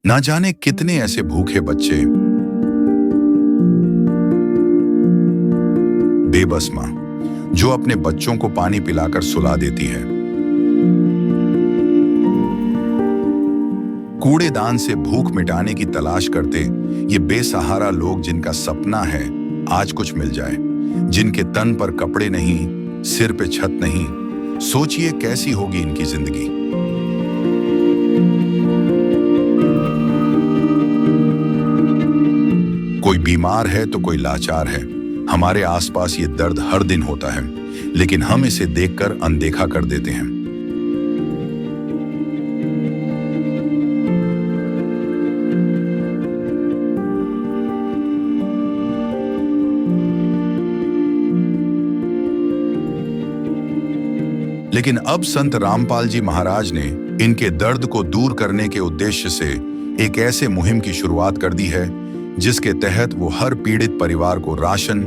ना जाने कितने ऐसे भूखे बच्चे, बेबस मां जो अपने बच्चों को पानी पिलाकर सुला देती है, कूड़ेदान से भूख मिटाने की तलाश करते ये बेसहारा लोग जिनका सपना है आज कुछ मिल जाए, जिनके तन पर कपड़े नहीं, सिर पे छत नहीं, सोचिए कैसी होगी इनकी जिंदगी। कोई बीमार है तो कोई लाचार है। हमारे आसपास ये दर्द हर दिन होता है, लेकिन हम इसे देखकर अनदेखा कर देते हैं। लेकिन अब संत रामपाल जी महाराज ने इनके दर्द को दूर करने के उद्देश्य से एक ऐसे मुहिम की शुरुआत कर दी है जिसके तहत वो हर पीड़ित परिवार को राशन,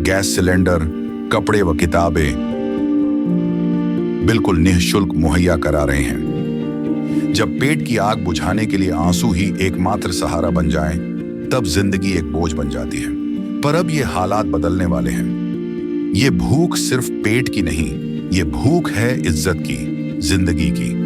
गैस सिलेंडर, कपड़े व किताबें बिल्कुल निःशुल्क मुहैया करा रहे हैं। जब पेट की आग बुझाने के लिए आंसू ही एकमात्र सहारा बन जाएं, तब जिंदगी एक बोझ बन जाती है। पर अब ये हालात बदलने वाले हैं। ये भूख सिर्फ पेट की नहीं, ये भूख है इज्जत की, जिंदगी की।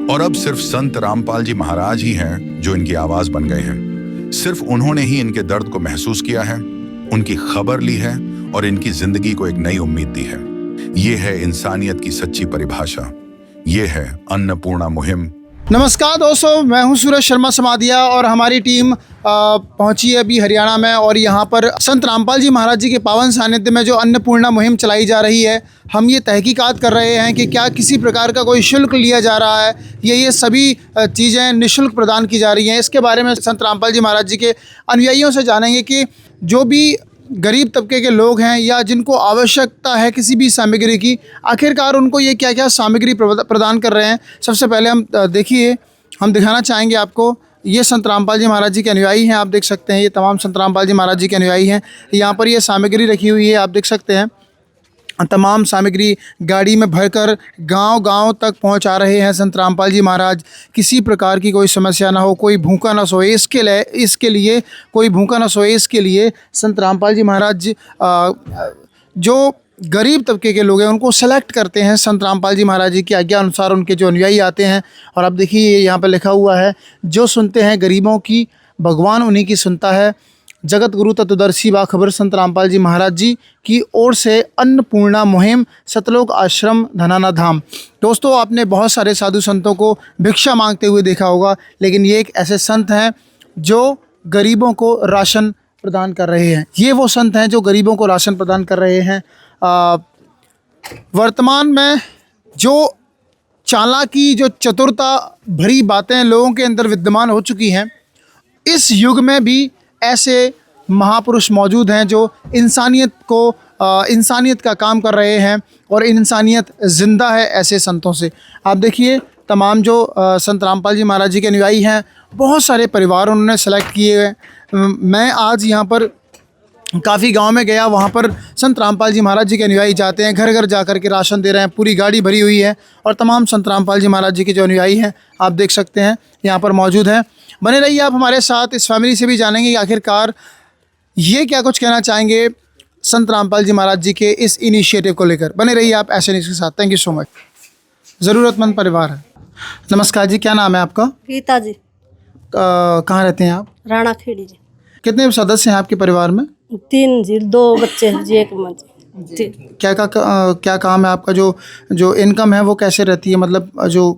और अब सिर्फ संत रामपाल जी महाराज ही हैं जो इनकी आवाज बन गए हैं। सिर्फ उन्होंने ही इनके दर्द को महसूस किया है, उनकी खबर ली है और इनकी जिंदगी को एक नई उम्मीद दी है। ये है इंसानियत की सच्ची परिभाषा। ये है अन्नपूर्णा मुहिम। नमस्कार दोस्तों, मैं हूं सूरज शर्मा समाधिया और हमारी टीम पहुंची है अभी हरियाणा में और यहां पर संत रामपाल जी महाराज जी के पावन सानिध्य में जो अन्नपूर्णा मुहिम चलाई जा रही है, हम ये तहकीकात कर रहे हैं कि क्या किसी प्रकार का कोई शुल्क लिया जा रहा है, ये सभी चीज़ें निःशुल्क प्रदान की जा रही हैं। इसके बारे में संत रामपाल जी महाराज जी के अनुयायियों से जानेंगे कि जो भी गरीब तबके के लोग हैं या जिनको आवश्यकता है किसी भी सामग्री की, आखिरकार उनको ये क्या क्या सामग्री प्रदान कर रहे हैं। सबसे पहले हम दिखाना चाहेंगे आपको, ये संत रामपाल जी महाराज जी के अनुयायी हैं। आप देख सकते हैं ये तमाम संत रामपाल जी महाराज जी के अनुयायी हैं। यहाँ पर ये सामग्री रखी हुई है, आप देख सकते हैं। तमाम सामग्री गाड़ी में भरकर गांव-गांव तक पहुंचा रहे हैं संत रामपाल जी महाराज। किसी प्रकार की कोई समस्या ना हो, कोई भूखा ना सोए, इसके लिए कोई भूखा ना सोए, इसके लिए संत रामपाल जी महाराज जो गरीब तबके के लोग हैं उनको सेलेक्ट करते हैं। संत रामपाल जी महाराज जी की आज्ञा अनुसार उनके जो अनुयायी आते हैं और अब देखिए यहाँ पर लिखा हुआ है, जो सुनते हैं गरीबों की, भगवान उन्हीं की सुनता है। जगत गुरु तत्वदर्शी बाखबर संत रामपाल जी महाराज जी की ओर से अन्नपूर्णा मुहिम, सतलोक आश्रम, धनाना धाम। दोस्तों, आपने बहुत सारे साधु संतों को भिक्षा मांगते हुए देखा होगा, लेकिन ये एक ऐसे संत हैं जो गरीबों को राशन प्रदान कर रहे हैं। ये वो संत हैं जो गरीबों को राशन प्रदान कर रहे हैं। वर्तमान में जो चालाकी, जो चतुरता भरी बातें लोगों के अंदर विद्यमान हो चुकी हैं, इस युग में भी ऐसे महापुरुष मौजूद हैं जो इंसानियत का काम कर रहे हैं और इंसानियत ज़िंदा है ऐसे संतों से। आप देखिए तमाम जो संत रामपाल जी महाराज जी के अनुयायी हैं, बहुत सारे परिवार उन्होंने सेलेक्ट किए हैं। मैं आज यहाँ पर काफ़ी गांव में गया, वहाँ पर संत रामपाल जी महाराज जी के अनुयायी जाते हैं, घर घर जा कर के राशन दे रहे हैं। पूरी गाड़ी भरी हुई है और तमाम संत रामपाल जी महाराज जी के जो अनुयायी हैं आप देख सकते हैं यहाँ पर मौजूद हैं। बने रहिए आप हमारे साथ। इस फैमिली से भी जानेंगे कि आखिरकार ये क्या कुछ कहना चाहेंगे संत रामपाल जी महाराज जी के इस इनिशिएटिव को लेकर। बने रहिए आप ऐसे न्यूज़ के साथ। Thank you so much. ज़रूरतमंद परिवार है। नमस्कार जी, क्या नाम है आपका? गीता जी। कहाँ रहते हैं आप? राणा खेड़ी जी। कितने सदस्य हैं आपके परिवार में? 3 जी, 2 बच्चे हैं जी, 1 माँ जी। क्या काम है आपका? जो इनकम है वो कैसे रहती है, मतलब जो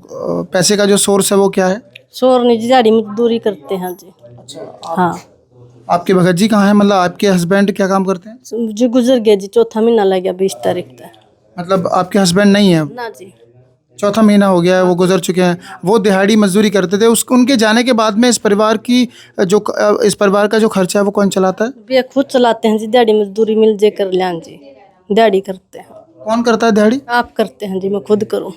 पैसे का जो सोर्स है वो क्या है? शोर नहीं जी, दिहाड़ी मजदूरी करते हैं जी। हाँ। आपके भगत जी कहाँ हैं? मतलब आपके हस्बैंड क्या काम करते हैं? जी गुजर गए जी, चौथा महीना लग गया 20 तारीख तक। मतलब आपके हस्बैंड नहीं है? ना जी, चौथा महीना हो गया है, वो गुजर चुके हैं। वो दिहाड़ी मजदूरी करते थे। उनके जाने के बाद में इस परिवार का जो खर्चा है वो कौन चलाता है? वे खुद चलाते हैं जी, दिहाड़ी मजदूरी मिल जे कर लिया जी, दिहाड़ी करते हैं। कौन करता है दिहाड़ी? आप करते हैं जी, मैं खुद करूँ।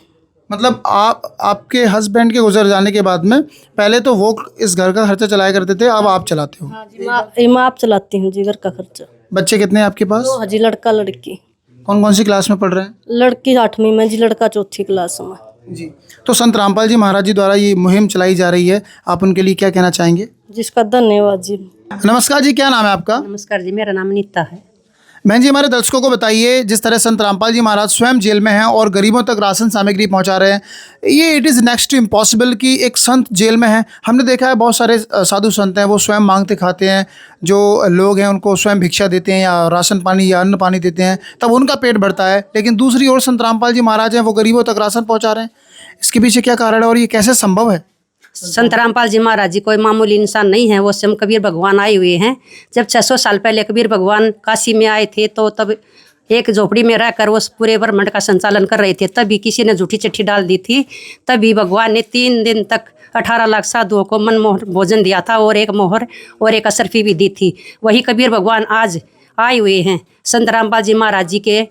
मतलब आपके हस्बैंड के गुजर जाने के बाद में पहले तो वो इस घर का खर्चा चलाया करते थे, अब आप चलाते हो? हाँ जी, माँ आप चलाती हूँ जी घर का खर्चा। बच्चे कितने हैं आपके पास? 2 जी, लड़का लड़की। कौन कौन सी क्लास में पढ़ रहे हैं? लड़की 8वीं में जी, लड़का 4थी क्लास में। जी। तो संत रामपाल जी महाराज जी द्वारा ये मुहिम चलाई जा रही है, आप उनके लिए क्या कहना चाहेंगे? जिसका धन्यवाद जी। नमस्कार जी, क्या नाम है आपका? नमस्कार जी, मेरा नाम नीता है। बहन जी, हमारे दर्शकों को बताइए, जिस तरह संत रामपाल जी महाराज स्वयं जेल में हैं और गरीबों तक राशन सामग्री पहुंचा रहे हैं, ये it is next to impossible कि एक संत जेल में है। हमने देखा है बहुत सारे साधु संत हैं, वो स्वयं मांगते खाते हैं, जो लोग हैं उनको स्वयं भिक्षा देते हैं या राशन पानी या अन्न पानी देते हैं, तब उनका पेट भरता है। लेकिन दूसरी ओर संत रामपाल जी महाराज हैं, वो गरीबों तक राशन पहुँचा रहे हैं। इसके पीछे क्या कारण है और ये कैसे संभव है? संत रामपाल जी महाराज जी कोई मामूली इंसान नहीं है, वो स्वयं कबीर भगवान आए हुए हैं। जब 600 साल पहले कबीर भगवान काशी में आए थे, तो तब एक झोपड़ी में रहकर वो पूरे ब्रह्मांड का संचालन कर रहे थे। तभी किसी ने झूठी चिट्ठी डाल दी थी। तभी भगवान ने 3 दिन तक 18 लाख साधुओं को मनमोहर भोजन दिया था और एक मोहर और एक असरफी भी दी थी। वही कबीर भगवान आज आए हुए हैं संत रामपाल जी महाराज जी के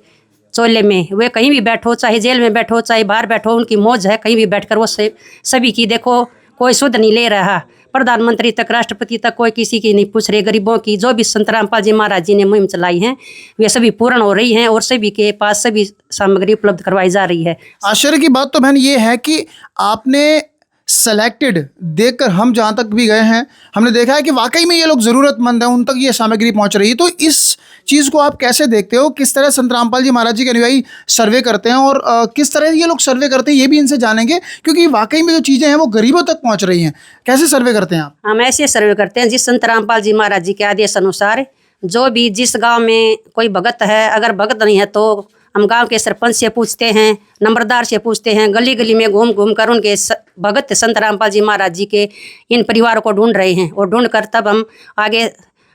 चोले में। वे कहीं भी बैठो, चाहे जेल में बैठो, चाहे बाहर बैठो, उनकी मौज है। कहीं भी बैठकर वो सभी की, देखो कोई सुध नहीं ले रहा, प्रधानमंत्री तक, राष्ट्रपति तक कोई किसी की नहीं पूछ रहे। गरीबों की जो भी संत रामपाल जी महाराज जी ने मुहिम चलाई है, वे सभी पूर्ण हो रही हैं और सभी के पास सभी सामग्री उपलब्ध करवाई जा रही है। आश्चर्य की बात तो बहन ये है कि आपने सेलेक्टेड देखकर, हम जहाँ तक भी गए हैं हमने देखा है कि वाकई में ये लोग ज़रूरतमंद हैं, उन तक ये सामग्री पहुँच रही है। तो इस चीज़ को आप कैसे देखते हो? किस तरह संत रामपाल जी महाराज जी के अनुयायी सर्वे करते हैं और किस तरह ये लोग सर्वे करते हैं, ये भी इनसे जानेंगे, क्योंकि वाकई में जो चीज़ें हैं वो गरीबों तक पहुँच रही हैं। कैसे सर्वे करते हैं आप? हम ऐसे सर्वे करते हैं जिस संत रामपाल जी महाराज जी के आदेश अनुसार, जो भी जिस गाँव में कोई भगत है, अगर भगत नहीं है तो हम गांव के सरपंच से पूछते हैं, नंबरदार से पूछते हैं, गली गली में घूम घूम कर उनके भगत संत रामपाल जी महाराज जी के इन परिवारों को ढूंढ रहे हैं और ढूंढ कर तब हम आगे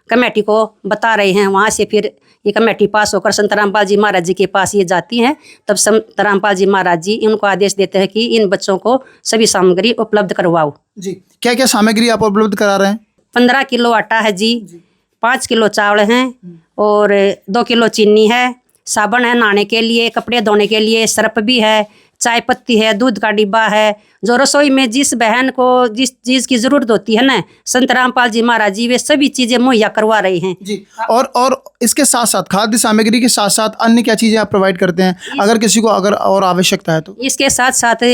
कमेटी को बता रहे हैं। वहाँ से फिर ये कमेटी पास होकर संत रामपाल जी महाराज जी के पास ये जाती हैं। तब संत रामपाल जी महाराज जी इनको आदेश देते हैं कि इन बच्चों को सभी सामग्री उपलब्ध करवाओ। जी, क्या क्या सामग्री आप उपलब्ध करा रहे हैं? 15 किलो आटा है जी, 5 किलो चावल हैं और 2 किलो चीनी है, साबुन है नहाने के लिए, कपड़े धोने के लिए, सर्फ भी है, चाय पत्ती है, दूध का डिब्बा है। जो रसोई में जिस बहन को जिस चीज़ की ज़रूरत होती है ना, संत रामपाल जी महाराज जी वे सभी चीज़ें मुहैया करवा रहे हैं जी। और इसके साथ साथ, खाद्य सामग्री के साथ साथ अन्य क्या चीज़ें आप प्रोवाइड करते हैं, अगर किसी को अगर और आवश्यकता है तो? इसके साथ साथ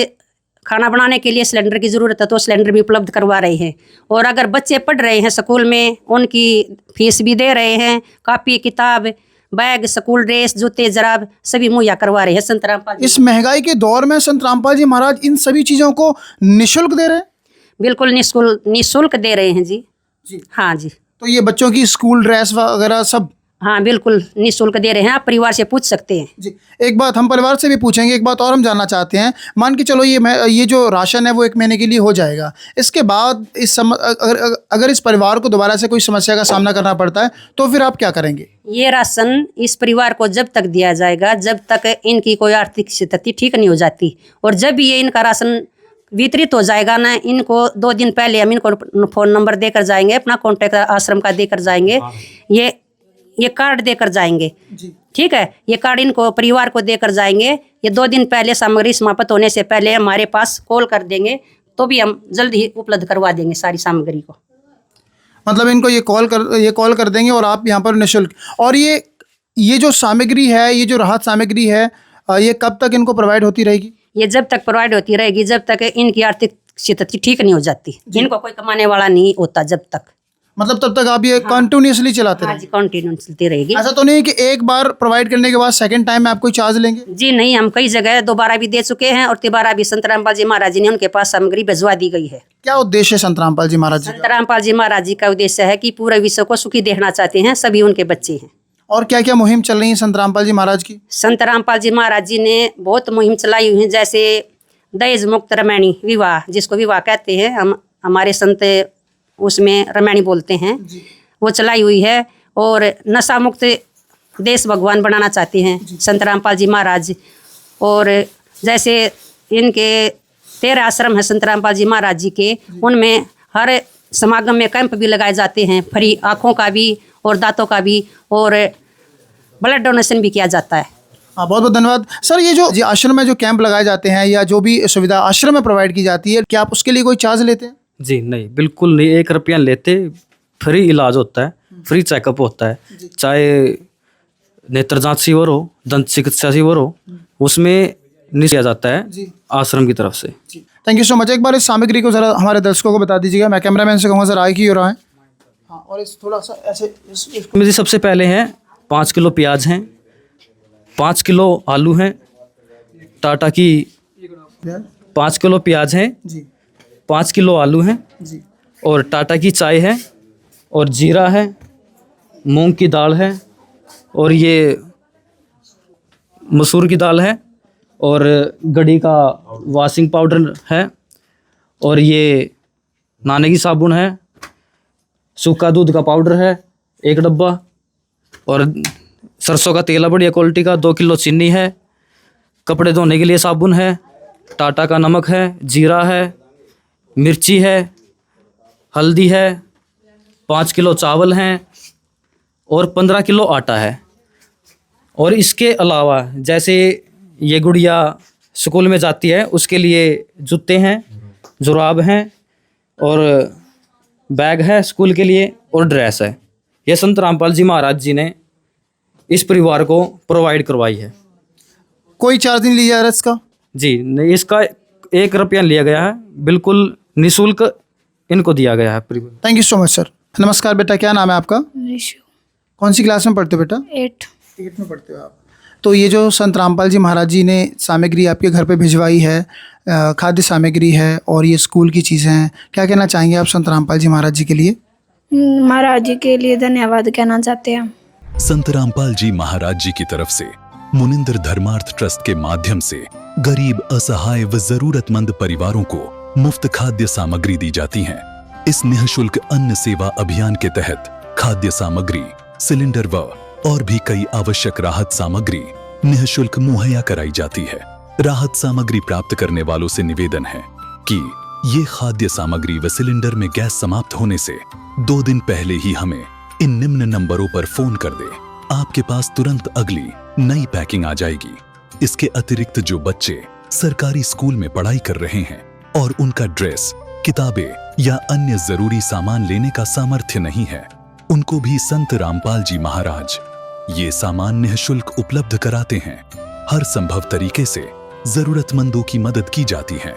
खाना बनाने के लिए सिलेंडर की ज़रूरत है तो सिलेंडर भी उपलब्ध करवा रहे हैं। और अगर बच्चे पढ़ रहे हैं स्कूल में, उनकी फीस भी दे रहे हैं। कापी किताब, बैग, स्कूल ड्रेस, जूते जराब सभी मुहैया करवा रहे हैं संत रामपाल जी। इस महंगाई के दौर में संत रामपाल जी महाराज इन सभी चीज़ों को निःशुल्क दे रहे हैं? बिल्कुल निःशुल्क दे रहे हैं जी। हाँ जी। तो ये बच्चों की स्कूल ड्रेस वगैरह सब? हाँ बिल्कुल निःशुल्क दे रहे हैं, आप परिवार से पूछ सकते हैं जी। एक बात हम परिवार से भी पूछेंगे, एक बात और हम जानना चाहते हैं। मान के चलो ये जो राशन है वो 1 महीने के लिए हो जाएगा, इसके बाद अगर इस परिवार को दोबारा से कोई समस्या का सामना करना पड़ता है तो फिर आप क्या करेंगे? ये राशन इस परिवार को जब तक दिया जाएगा जब तक इनकी कोई आर्थिक स्थिति ठीक नहीं हो जाती। और जब भी ये इनका राशन वितरित हो जाएगा ना, इनको 2 दिन पहले हम इनको फ़ोन नंबर देकर जाएंगे, अपना कॉन्टैक्ट आश्रम का देकर जाएंगे, ये कार्ड देकर जाएंगे। ठीक है, ये कार्ड इनको परिवार को देकर जाएंगे। ये 2 दिन पहले सामग्री समाप्त होने से पहले हमारे पास कॉल कर देंगे तो भी हम जल्द ही उपलब्ध करवा देंगे सारी सामग्री को। मतलब इनको ये कॉल कर देंगे और आप यहाँ पर निःशुल्क। और ये जो सामग्री है, ये जो राहत सामग्री है, ये कब तक इनको प्रोवाइड होती रहेगी? ये जब तक प्रोवाइड होती रहेगी जब तक इनकी आर्थिक स्थिति ठीक नहीं हो जाती। इनको कोई कमाने वाला नहीं होता जब तक। मतलब तब तक आप ये कंटिन्यूसली चलाते हाँ रहेंगे? जी, कंटिन्यू चलती रहेगी। ऐसा तो नहीं कि एक बार प्रोवाइड करने के बाद सेकंड टाइम में आप कोई चार्ज लेंगे? जी नहीं, हम कई जगह दोबारा भी दे चुके हैं और तिबारा भी संत रामपाल जी महाराज जी ने उनके पास सामग्री भिजवा दी गई है। क्या उद्देश्य है संत रामपाल जी महाराज जी संत रामपाल जी महाराज जी का उद्देश्य है कि पूरे विश्व को सुखी देखना चाहते हैं, सभी उनके बच्चे हैं। और क्या क्या मुहिम चल रही है संत रामपाल जी महाराज की? संत रामपाल जी महाराज जी ने बहुत मुहिम चलाई हुई है, जैसे दहेज मुक्त रमैनी विवाह, जिसको विवाह कहते हैं, हम हमारे संत उसमें रमैनी बोलते हैं, वो चलाई हुई है। और नशा मुक्त देश भगवान बनाना चाहते हैं संत रामपाल जी महाराज। और जैसे इनके 13 आश्रम है संत रामपाल जी महाराज जी के, उनमें हर समागम में कैंप भी लगाए जाते हैं, फ्री आँखों का भी और दांतों का भी, और ब्लड डोनेशन भी किया जाता है। हाँ, बहुत बहुत धन्यवाद सर। ये जो आश्रम में जो कैंप लगाए जाते हैं या जो भी सुविधा आश्रम में प्रोवाइड की जाती है, क्या आप उसके लिए कोई चार्ज लेते हैं? जी नहीं, बिल्कुल नहीं, 1 रुपया लेते। फ्री इलाज होता है, फ्री चेकअप होता है, चाहे नेत्र जांच शिविर हो, दंत चिकित्सा शिविर हो, उसमें किया जाता है आश्रम की तरफ से। Thank you so much. एक बार इस सामग्री को ज़रा हमारे दर्शकों को बता दीजिएगा। मैं कैमरामैन से कहूँगा ज़रा आए की हो रहा है। हाँ, और इस थोड़ा सा ऐसे मेरी सबसे पहले हैं 5 किलो प्याज हैं, 5 किलो आलू हैं, टाटा की 5 किलो प्याज हैं, जी 5 किलो आलू हैं, जी और टाटा की चाय है, और जीरा है, मूंग की दाल है, और ये मसूर की दाल है, और गड़ी का वॉशिंग पाउडर है, और ये नहाने की साबुन है, सूखा दूध का पाउडर है 1 डब्बा, और सरसों का तेल है बढ़िया क्वालिटी का 2 किलो चीनी है, कपड़े धोने के लिए साबुन है, टाटा का नमक है, जीरा है, मिर्ची है, हल्दी है, 5 किलो चावल हैं, और 15 किलो आटा है। और इसके अलावा जैसे ये गुड़िया स्कूल में जाती है उसके लिए जूते हैं, जुराब हैं, और बैग है स्कूल के लिए, और ड्रेस है। ये संत रामपाल जी महाराज जी ने इस परिवार को प्रोवाइड करवाई है। कोई चार्ज नहीं लिया जा रहा इसका? जी नहीं, इसका 1 रुपया लिया गया है, बिल्कुल निःशुल्क इनको दिया गया है परिवार। Thank you so much sir. नमस्कार बेटा, क्या नाम है आपका? विशु कौन सी क्लास में पढ़ते हो बेटा? 8 8 में पढ़ते हो आप। तो ये जो संत रामपाल जी महाराज जी ने सामग्री आपके घर पे भिजवाई है, खाद्य सामग्री है और ये स्कूल की चीज़ें हैं, क्या कहना चाहेंगे आप संत रामपाल जी महाराज जी के लिए? महाराज जी के लिए धन्यवाद कहना चाहते हैं। संत रामपाल जी महाराज जी की तरफ से मुनिंदर धर्मार्थ ट्रस्ट के माध्यम से गरीब, असहाय व जरूरतमंद परिवारों को मुफ्त खाद्य सामग्री दी जाती है। इस निःशुल्क अन्न सेवा अभियान के तहत खाद्य सामग्री, सिलेंडर व और भी कई आवश्यक राहत सामग्री निःशुल्क मुहैया कराई जाती है। राहत सामग्री प्राप्त करने वालों से निवेदन है कि ये खाद्य सामग्री व सिलेंडर में गैस समाप्त होने से 2 दिन पहले ही हमें इन निम्न नंबरों पर फोन कर दे। आपके पास तुरंत अगली नई पैकिंग आ जाएगी। इसके अतिरिक्त जो बच्चे सरकारी स्कूल में पढ़ाई कर रहे हैं और उनका ड्रेस, किताबें या अन्य जरूरी सामान लेने का सामर्थ्य नहीं है, उनको भी संत रामपाल जी महाराज ये सामान निःशुल्क उपलब्ध कराते हैं। हर संभव तरीके से जरूरतमंदों की मदद की जाती है।